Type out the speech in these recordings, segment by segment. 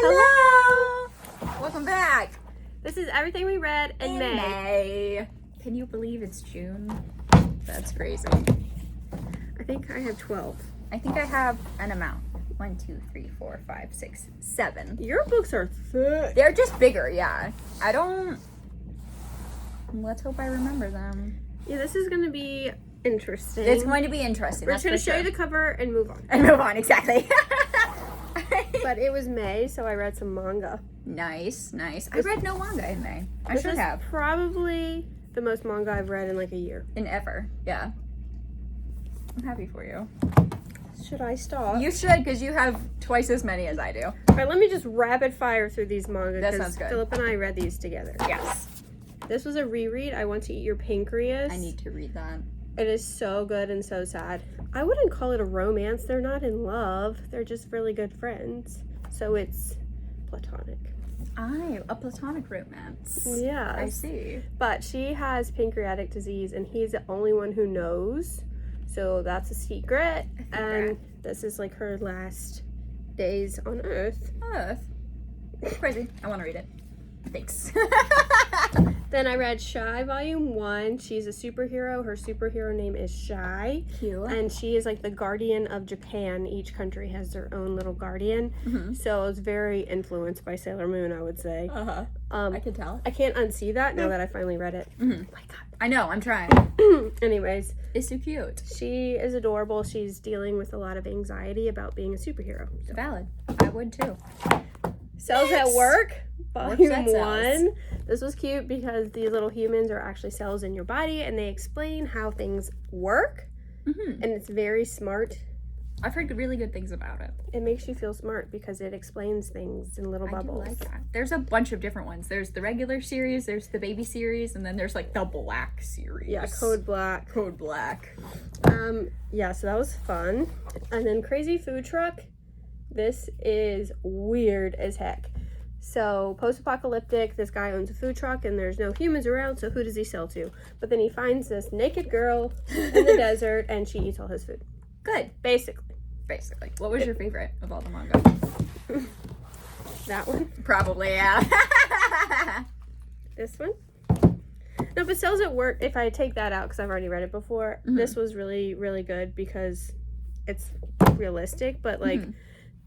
Hello! Welcome back. This is everything we read in May. Can you believe it's June? That's crazy. I think I have 12. I think I have an amount. 1, 2, 3, 4, 5, 6, 7. Your books are thick. They're just bigger, yeah. Let's hope I remember them. Yeah, this is going to be interesting. It's going to be interesting. We're just going to show you the cover and move on. And move on, exactly. But it was May, so I read some manga. Nice. I read no manga in May. I should have. Probably the most manga I've read in like a year. In ever, yeah. I'm happy for you. Should I stop? You should, because you have twice as many as I do. All right, let me just rapid fire through these manga. That sounds good. Philip and I read these together. Yes. This was a reread. I Want to Eat Your Pancreas. I need to read that. It is so good and so sad. I wouldn't call it a romance. They're not in love. They're just really good friends. So it's platonic. A platonic romance. Yeah. I see. But she has pancreatic disease and he's the only one who knows. So that's a secret. And this is like her last days on Earth. Crazy. I want to read it. Thanks. Then I read Shy Volume 1. She's a superhero. Her superhero name is Shy. Cute. And she is like the guardian of Japan. Each country has their own little guardian. Mm-hmm. So it's very influenced by Sailor Moon, I would say. I can tell. I can't unsee that now that I finally read it. Mm-hmm. Oh my god. I know, I'm trying. Anyways. It's so cute. She is adorable. She's dealing with a lot of anxiety about being a superhero. So. Valid. I would too. Cells at Work, Volume 1. This was cute because these little humans are actually cells in your body and they explain how things work. Mm-hmm. And it's very smart. I've heard really good things about it. It makes you feel smart because it explains things in little bubbles. I do like that. There's a bunch of different ones. There's the regular series, there's the baby series, and then there's like the black series. Yeah, Code Black. Code Black. Yeah, so that was fun. And then Crazy Food Truck. This is weird as heck. So, post-apocalyptic, this guy owns a food truck and there's no humans around, so who does he sell to? But then he finds this naked girl in the desert and she eats all his food. Good. Basically. What was your favorite of all the manga? That one? Probably, yeah. This one? No, but Cells at Work, if I take that out, because I've already read it before, this was really, really good because it's realistic, but like...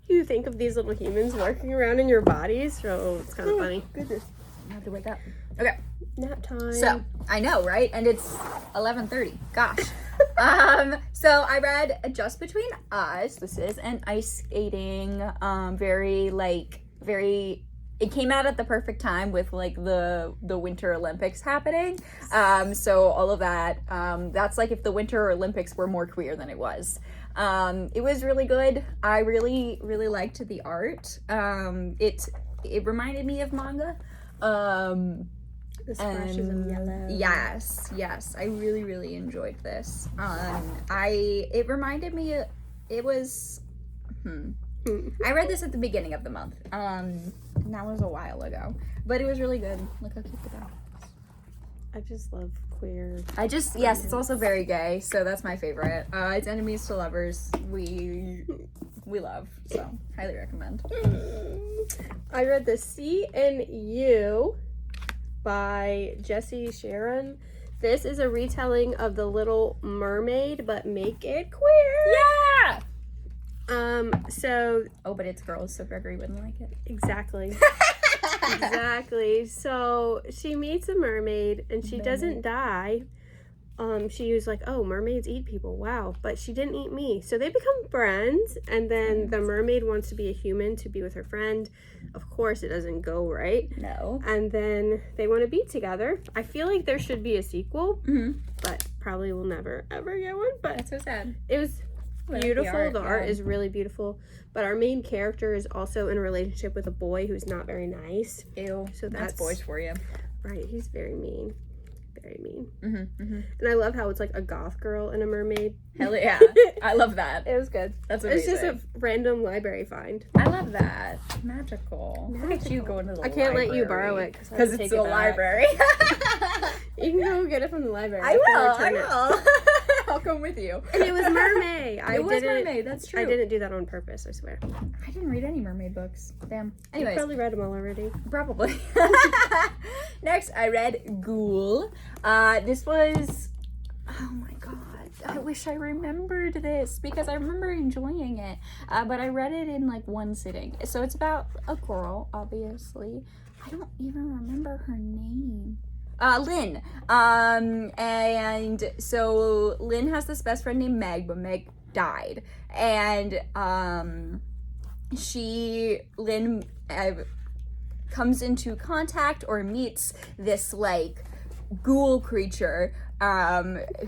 You think of these little humans working around in your bodies, so it's kind of funny. Goodness. I have to wake up. Okay. Nap time. So, I know, right? And it's 11:30. Gosh. So I read Just Between Us. This is an ice skating, it came out at the perfect time with like the Winter Olympics happening. So all of that, that's like if the Winter Olympics were more queer than it was. It was really good. I really, really liked the art. It reminded me of manga. The splashes of yellow. Yes. I really, really enjoyed this. It reminded me, it was, I read this at the beginning of the month. And that was a while ago. But it was really good. Look how cute the dog is. I just love queer. Yes, it's also very gay, so that's my favorite. It's enemies to lovers. We love, so highly recommend. I read The Sea and You by Jessi Sheron. This is a retelling of The Little Mermaid, but make it queer. Yeah! But it's girls, so Gregory wouldn't like it. Exactly. Exactly. So she meets a mermaid and she doesn't die. She was like, oh, mermaids eat people. Wow. But she didn't eat me. So they become friends. And then the mermaid wants to be a human to be with her friend. Of course, it doesn't go right. No. And then they want to be together. I feel like there should be a sequel, but probably will never, ever get one. But that's so sad. It was beautiful. The art is really beautiful. But our main character is also in a relationship with a boy who's not very nice. Ew. So that's boys for you. Right. He's very mean. Very mean. And I love how it's like a goth girl and a mermaid. Hell yeah. I love that. It was good. That's amazing. It's just a random library find. I love that. Magical. Look at you going to the library. I can't let you borrow it because it's a library. You can go get it from the library. I will. I'll come with you. And it was mermaid. It was mermaid. That's true. I didn't do that on purpose, I swear. I didn't read any mermaid books. Damn. Anyways. You probably read them all already. Probably. Next, I read Ghoul. This was... Oh my god. I wish I remembered this because I remember enjoying it. But I read it in like one sitting. So it's about a girl, obviously. I don't even remember her name. Lynn. And so Lynn has this best friend named Meg, but Meg died. And Lynn comes into contact or meets this like ghoul creature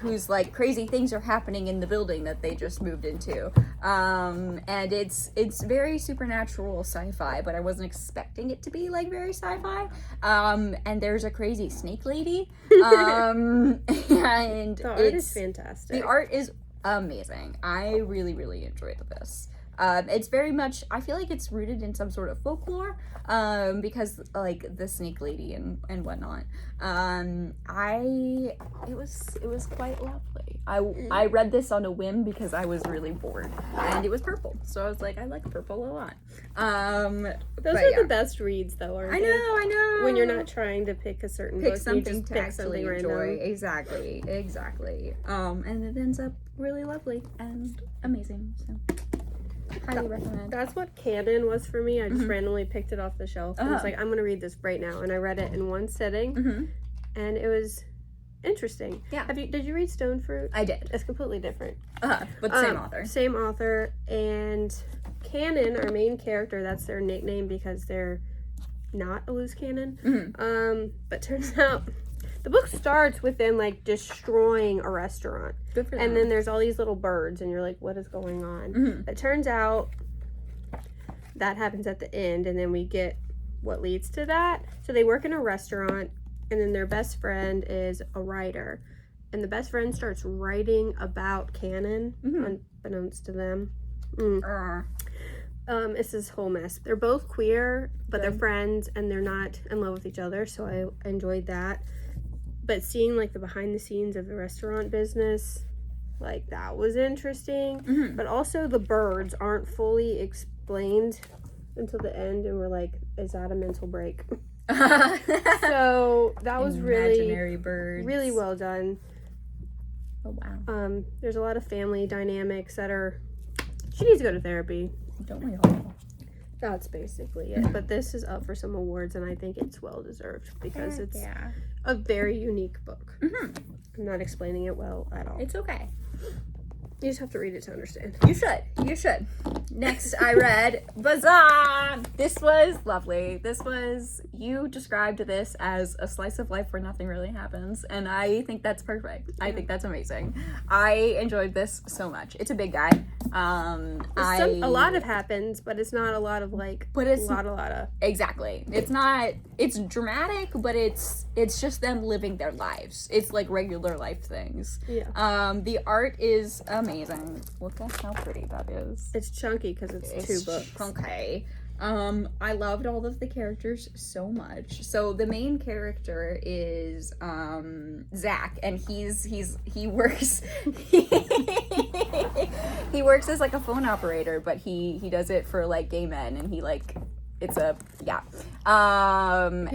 who's like crazy things are happening in the building that they just moved into, and it's very supernatural sci-fi, but I wasn't expecting it to be like very sci-fi. And there's a crazy snake lady, and the art is fantastic. The art is amazing. I really enjoyed this. It's very much, I feel like it's rooted in some sort of folklore, because like the snake lady and whatnot. It was quite lovely. I read this on a whim because I was really bored, and it was purple, so I was like, I like purple a lot. Those are the best reads, though. Aren't I know. When you're not trying to pick a certain book, something you just to pick actually something enjoy. random. Exactly. And it ends up really lovely and amazing. So. Highly recommend. That's what canon was for me. I just randomly picked it off the shelf and was like, I'm gonna read this right now, and I read it in one sitting, and it was interesting. Yeah. Did you read Stone Fruit? I did. It's completely different. But same author. Same author, and canon, our main character, that's their nickname because they're not a loose cannon. But turns out the book starts with them like destroying a restaurant. Good for them. And then there's all these little birds, and you're like, what is going on? It turns out that happens at the end, and then we get what leads to that. So they work in a restaurant, and then their best friend is a writer. And the best friend starts writing about canon, unbeknownst to them. It's this whole mess. They're both queer, but they're friends, and they're not in love with each other, so I enjoyed that. But seeing like the behind the scenes of the restaurant business, like that was interesting. But also the birds aren't fully explained until the end, and we're like, is that a mental break? So that was imaginary birds. Really well done. Oh wow. There's a lot of family dynamics that are. She needs to go to therapy. Don't we all? That's basically it. But this is up for some awards, and I think it's well deserved because it's a very unique book. I'm not explaining it well at all. It's okay. You just have to read it to understand. You should. Next, I read Bazaar. This was lovely. You described this as a slice of life where nothing really happens, and I think that's perfect. I think that's amazing. I enjoyed this so much. It's a big guy. A lot of happens, but it's not a lot of like. But it's a lot of. Exactly. It's not. It's dramatic, but it's just them living their lives. It's like regular life things. Yeah. The art is amazing. Look at how pretty that is. It's chunky because it's 2 books. Okay. I loved all of the characters so much. So the main character is Zach, and he works he works as like a phone operator, but he does it for like gay men, and he's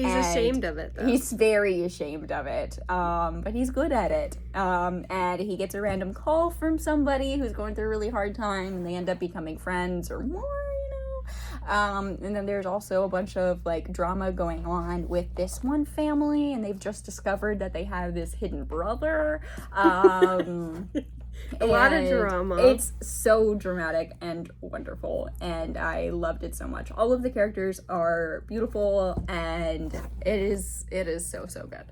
ashamed of it, though. He's very ashamed of it, but he's good at it. And he gets a random call from somebody who's going through a really hard time, and they end up becoming friends or more, and then there's also a bunch of like drama going on with this one family, and they've just discovered that they have this hidden brother. A lot of drama. It's so dramatic and wonderful, and I loved it so much. All of the characters are beautiful, and it is so good.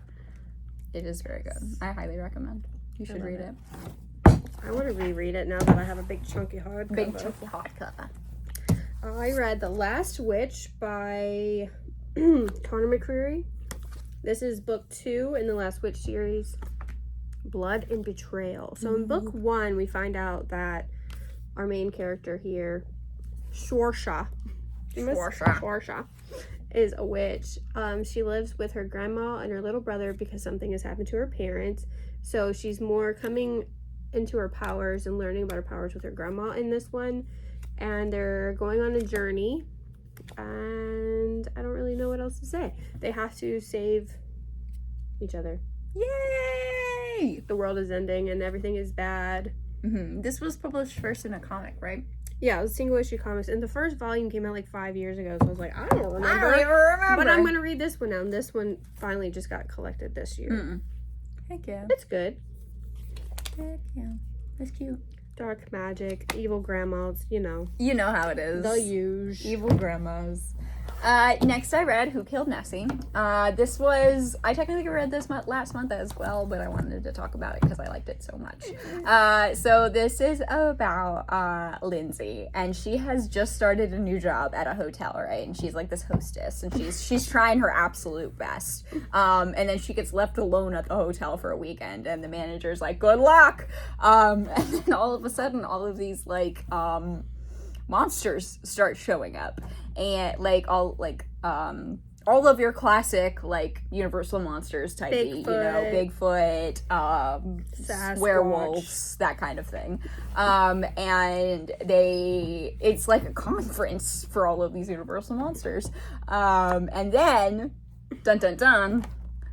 It is very good. I highly recommend. You should read it. I want to reread it now that I have a big chunky hardcover. I read The Last Witch by Conor McCreery. This is book 2 in the Last Witch series, Blood and Betrayal. So in book 1, we find out that our main character here, Shorsha, is a witch. She lives with her grandma and her little brother because something has happened to her parents. So she's more coming into her powers and learning about her powers with her grandma in this one. And they're going on a journey. And I don't really know what else to say. They have to save each other. Yay! The world is ending and everything is bad. This was published first in a comic, right? Yeah, it was single issue comics. And the first volume came out like 5 years ago. So I was like, I don't remember. I don't even remember. But I'm going to read this one now. And this one finally just got collected this year. Heck yeah. It's good. Heck yeah. That's cute. Dark magic, evil grandmas, you know. You know how it is. The huge. Evil grandmas. Next I read Who Killed Nessie. This was, I technically read this last month as well, but I wanted to talk about it because I liked it so much. So this is about Lindsay, and she has just started a new job at a hotel, right? And she's like this hostess, and she's trying her absolute best. And then she gets left alone at the hotel for a weekend, and the manager's like, good luck! And then all of a sudden, all of these like monsters start showing up, and like all of your classic like Universal monsters type, Bigfoot, werewolves, that kind of thing. And it's like a conference for all of these Universal monsters. And then dun dun dun,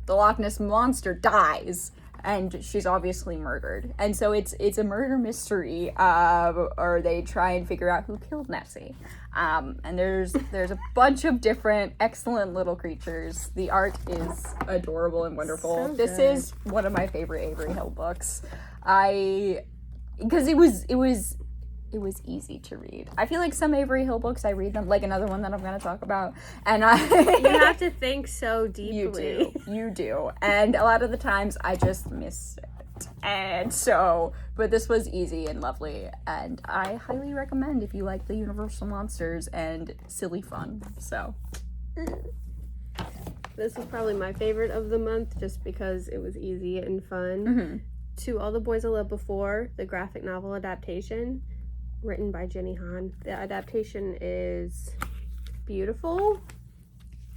the Loch Ness monster dies. And she's obviously murdered, and so it's a murder mystery, or they try and figure out who killed Nessie. And there's a bunch of different excellent little creatures. The art is adorable and wonderful. So this good. is one of my favorite Avery Hill books. Because it was easy to read. I feel like some Avery Hill books, I read them, like another one that I'm going to talk about, and You have to think so deeply. You do. And a lot of the times, I just miss it. And so, but this was easy and lovely, and I highly recommend if you like the Universal monsters and silly fun. So, This is probably my favorite of the month, just because it was easy and fun. To All the Boys I Loved Before, the graphic novel adaptation, written by Jenny Han. The adaptation is beautiful.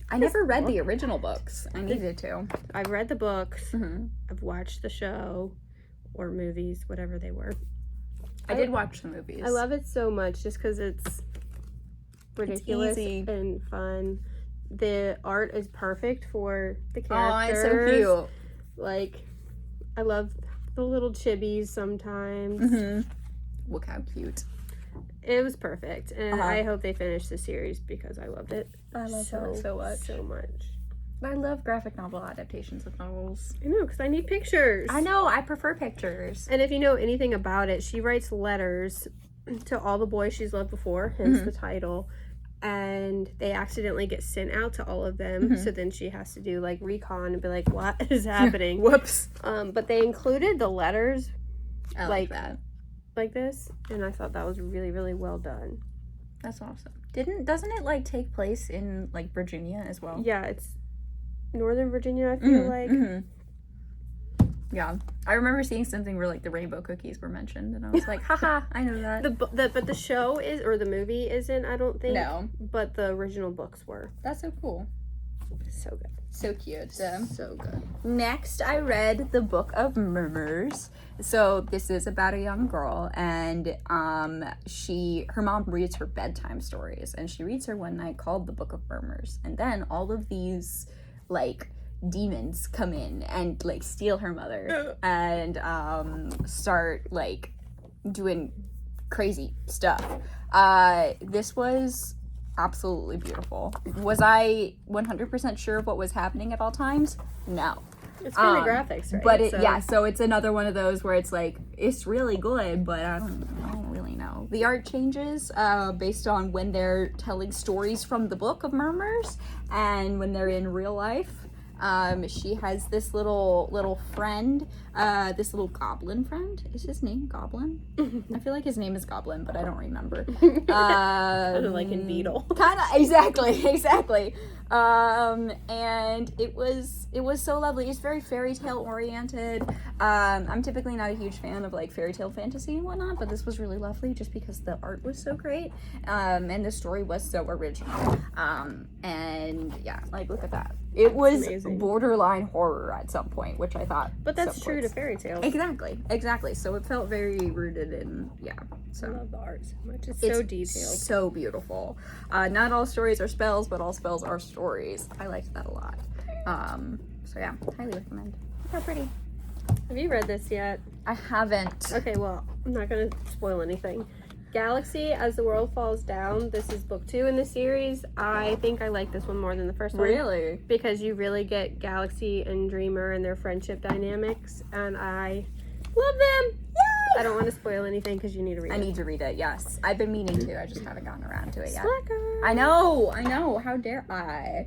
I never read the original books. I needed to. I've read the books. I've watched the show or movies, whatever they were. I did watch the movies. I love it so much just because it's ridiculous and fun. The art is perfect for the characters. Oh, it's so cute. Like, I love the little chibis sometimes. Look how cute. It was perfect, and I hope they finish the series because I loved it. I love that so much. I love graphic novel adaptations of novels. I know, because I need pictures. I know, I prefer pictures. And if you know anything about it, she writes letters to all the boys she's loved before, hence the title, and they accidentally get sent out to all of them, so then she has to do like recon and be like, what is happening? Whoops. But they included the letters I like that. Like this, and I thought that was really, really well done. That's awesome. Doesn't it like take place in like Virginia as well? Yeah, it's Northern Virginia, I feel like. Yeah, I remember seeing something where like the rainbow cookies were mentioned, and I was like, haha, I know that. But the show is, or the movie isn't, I don't think. No. But the original books were. That's so cool. So good. So cute. So good. Next, I read the Book of Murmurs. So this is about a young girl, and her mom reads her bedtime stories, and she reads her one night called the Book of Murmurs, and then all of these like demons come in and like steal her mother and start like doing crazy stuff. This was absolutely beautiful. Was I 100% sure of what was happening at all times? No. It's kind of graphics, right? But so it's another one of those where it's like, it's really good, but I don't really know. The art changes based on when they're telling stories from the Book of Murmurs and when they're in real life. She has this little friend, this little goblin friend. Is his name Goblin? I feel like his name is Goblin, but I don't remember. Kind of like in Beetle. Kind of, exactly. And it was so lovely. It's very fairy tale oriented. I'm typically not a huge fan of like fairy tale fantasy and whatnot, but this was really lovely just because the art was so great, and the story was so original. And yeah, like look at that. It was amazing. borderline horror at some point, which I thought. But that's some true to points. fairy tales. Exactly. So it felt very rooted in, yeah. I So love the art so much. It's so detailed. so beautiful. Not all stories are spells, but all spells are stories. I liked that a lot. So yeah, highly recommend. How pretty. Have you read this yet? I haven't. Okay, well, I'm not going to spoil anything. Galaxy as the World Falls Down. This is book 2 in the series. I think I like this one more than the first one. Really? Because you really get Galaxy and Dreamer and their friendship dynamics, and I love them. Yay! I don't want to spoil anything because you need to read it. I need to read it, yes. I've been meaning to. I just haven't gotten around to it yet. Slacker. I know. How dare I?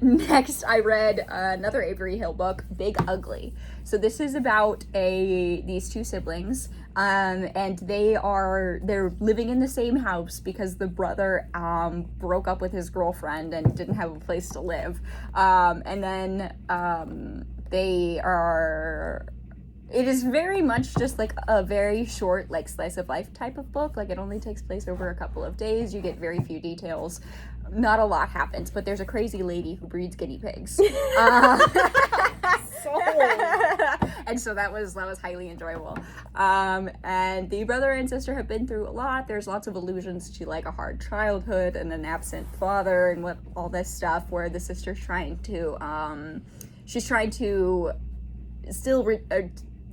Next, I read another Avery Hill book, Big Ugly. So this is about these two siblings, and they're living in the same house because the brother broke up with his girlfriend and didn't have a place to live, and then they are. It is very much just like a very short, like, slice of life type of book. Like, it only takes place over a couple of days. You get very few details. Not a lot happens, but there's a crazy lady who breeds guinea pigs. And so that was highly enjoyable. And the brother and sister have been through a lot. There's lots of allusions to, like, a hard childhood and an absent father and what all this stuff, where the sister's trying to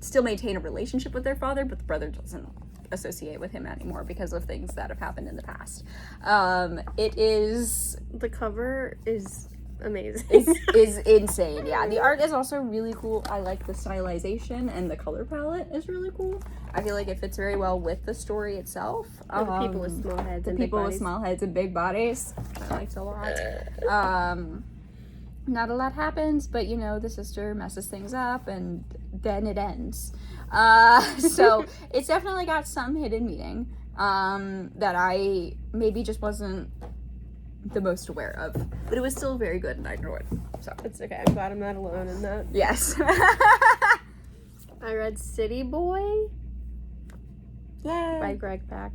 still maintain a relationship with their father, but the brother doesn't associate with him anymore because of things that have happened in the past. The cover is amazing. is insane. Yeah, the art is also really cool. I like the stylization, and the color palette is really cool. I feel like it fits very well with the story itself. The people with small heads and big people with bodies. small heads and big bodies, I liked a lot. Not a lot happens, but the sister messes things up, and then it ends. So it's definitely got some hidden meaning that I maybe just wasn't the most aware of, but it was still very good, and I enjoyed it. So It's okay. I'm glad I'm not alone in that. yes. I read City Boy Yay. by Greg Pak.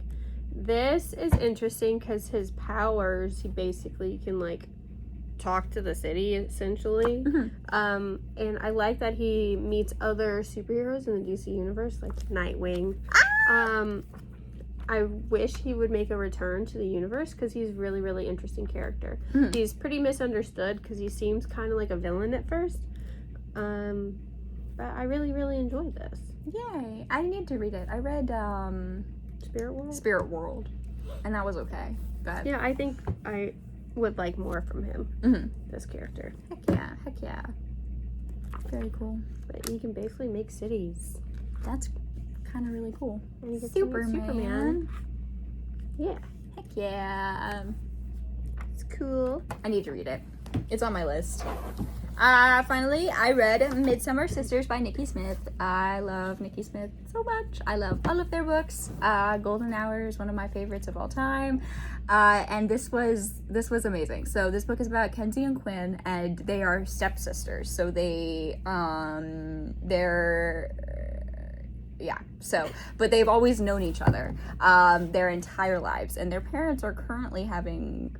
This is interesting because his powers, he basically can, like, talk to the city, essentially. Mm-hmm. And I like that he meets other superheroes in the DC universe, like Nightwing. I wish he would make a return to the universe because he's a really, really interesting character. Mm-hmm. He's pretty misunderstood because he seems kind of like a villain at first. But I really, really enjoyed this. Yay. I need to read it. I read Spirit World, and that was okay. But Yeah, I think I would like more from him, mm-hmm. this character. Heck yeah. Very cool. But you can basically make cities. That's kind of really cool. And you get to meet Superman. Yeah. Heck yeah. It's cool. I need to read it. It's on my list. Finally, I read Midsummer Sisters by Nikki Smith. I love Nikki Smith so much. I love all of their books. Golden Hour is one of my favorites of all time. And this was amazing. So this book is about Kenzie and Quinn, and they are stepsisters. So but they've always known each other their entire lives, and their parents are currently having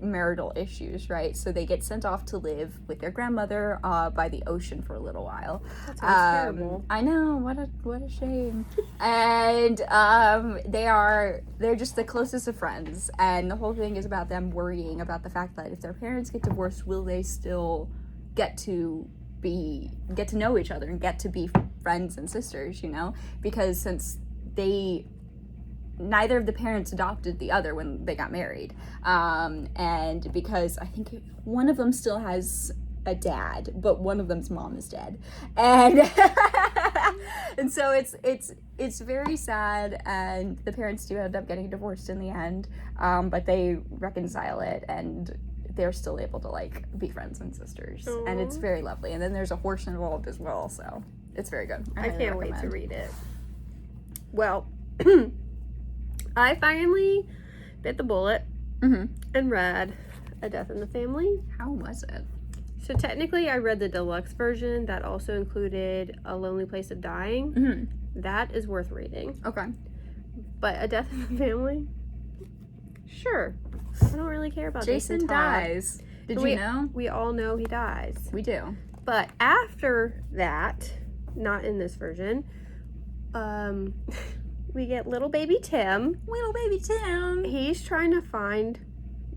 marital issues, right? So they get sent off to live with their grandmother by the ocean for a little while. That sounds terrible. I know, what a shame. And they're just the closest of friends, and the whole thing is about them worrying about the fact that if their parents get divorced, will they still get to know each other and get to be friends and sisters, because since neither of the parents adopted the other when they got married, and because I think one of them still has a dad, but one of them's mom is dead, and and so it's very sad, and the parents do end up getting divorced in the end, but they reconcile it, and they're still able to, like, be friends and sisters. Aww. And it's very lovely. And then there's a horse involved as well, so it's very good. I can't wait to read it. Well, I finally bit the bullet and read A Death in the Family. How was it? So technically I read the deluxe version that also included A Lonely Place of Dying. That is worth reading. Okay. But A Death in the Family? Sure. I don't really care about Jason Jason dies. Did you know? We all know he dies. We do. But after that, not in this version, we get little baby Tim. Little baby Tim. He's trying to find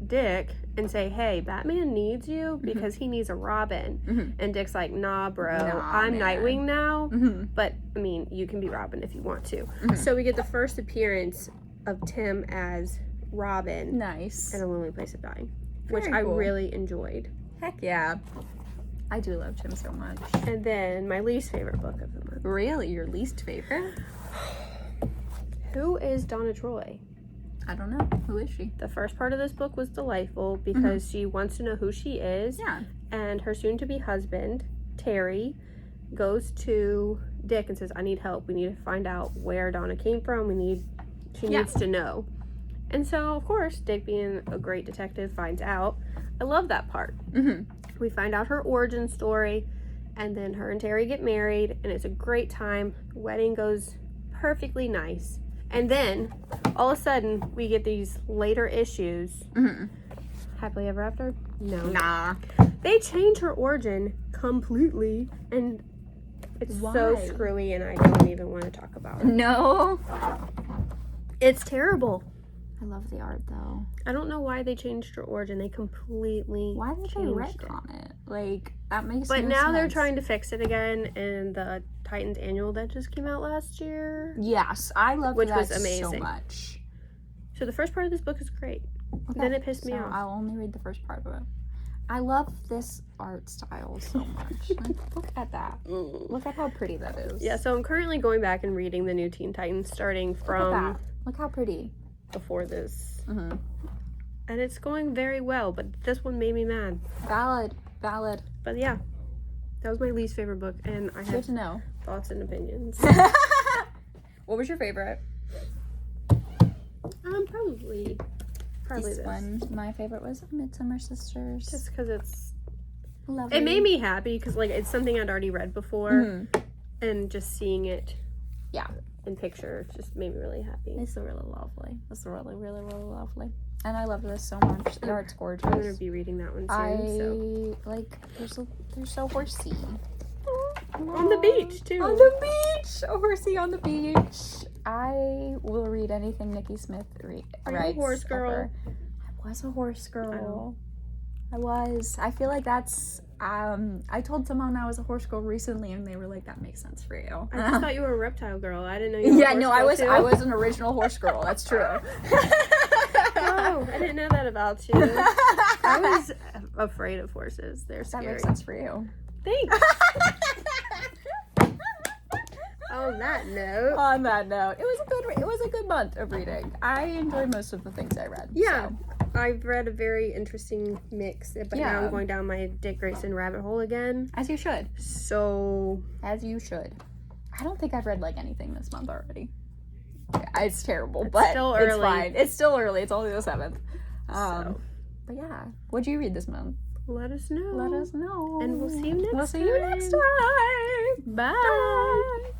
Dick and say, hey, Batman needs you because he needs a Robin. And Dick's like, nah, bro, I'm man. Nightwing now. But, I mean, you can be Robin if you want to. So we get the first appearance of Tim as Robin. Nice. In A Lonely Place of Dying, Very which I cool. really enjoyed. Heck yeah. I do love Tim so much. And then my least favorite book of the month. Really? Your least favorite? Who is Donna Troy? I don't know. Who is she? The first part of this book was delightful because she wants to know who she is. Yeah. And her soon-to-be husband, Terry, goes to Dick and says, I need help. We need to find out where Donna came from. She needs to know. And so, of course, Dick, being a great detective, finds out. I love that part. We find out her origin story, and then her and Terry get married, and it's a great time. Wedding goes perfectly nice. And then, all of a sudden, we get these later issues. Happily Ever After? No. Nah. They change her origin completely, and it's so Why? screwy, and I don't even want to talk about it. No. It's terrible. I love the art though. I don't know why they changed her origin. They completely Why did they changed retcon it? Like, that makes But no now they're sense. trying to fix it again in the Titans annual that just came out last year. Yes, I love Which that was so amazing. much. So the first part of this book is great. Okay, Then it pissed me so off. I'll only read the first part of it. I love this art style so much. Like, look at that. Look at how pretty that is. Yeah, so I'm currently going back and reading the new Teen Titans starting Look at from that. Look how pretty. before this. Mm-hmm. And it's going very well, but this one made me mad. Valid. But yeah, that was my least favorite book, and I Good have to know. thoughts and opinions. What was your favorite? Probably This this. one. My favorite was Midsummer Sisters. Just because it's... Lovely. It made me happy, because, like, it's something I'd already read before, and just seeing it in picture just made me really happy. It's really lovely. It's really, really, really lovely. And I love this so much. The art's gorgeous. I'm going to be reading that one soon, They're so horsey. On the beach, too. On the beach! A horsey on the beach. I will read anything Nikki Smith writes. Are you a horse girl? Ever. I was a horse girl. I was. I feel like that's... I told someone I was a horse girl recently, and they were like, "That makes sense for you." I just thought you were a reptile girl. I didn't know you were a horse girl, too. I was an original horse girl. That's true. Oh, I didn't know that about you. I was afraid of horses. They're That scary. makes sense for you. Thanks. On that note. On that note, it was a good month of reading. I enjoyed most of the things I read. Yeah. So. I've read a very interesting mix, but now I'm going down my Dick Grayson rabbit hole again. As you should. So... As you should. I don't think I've read, like, anything this month already. Yeah, it's terrible, but still early. It's fine. It's still early. It's only the 7th. So. But yeah. What'd you read this month? Let us know. Let us know. And we'll see you next time. We'll see you next time. Bye. Bye.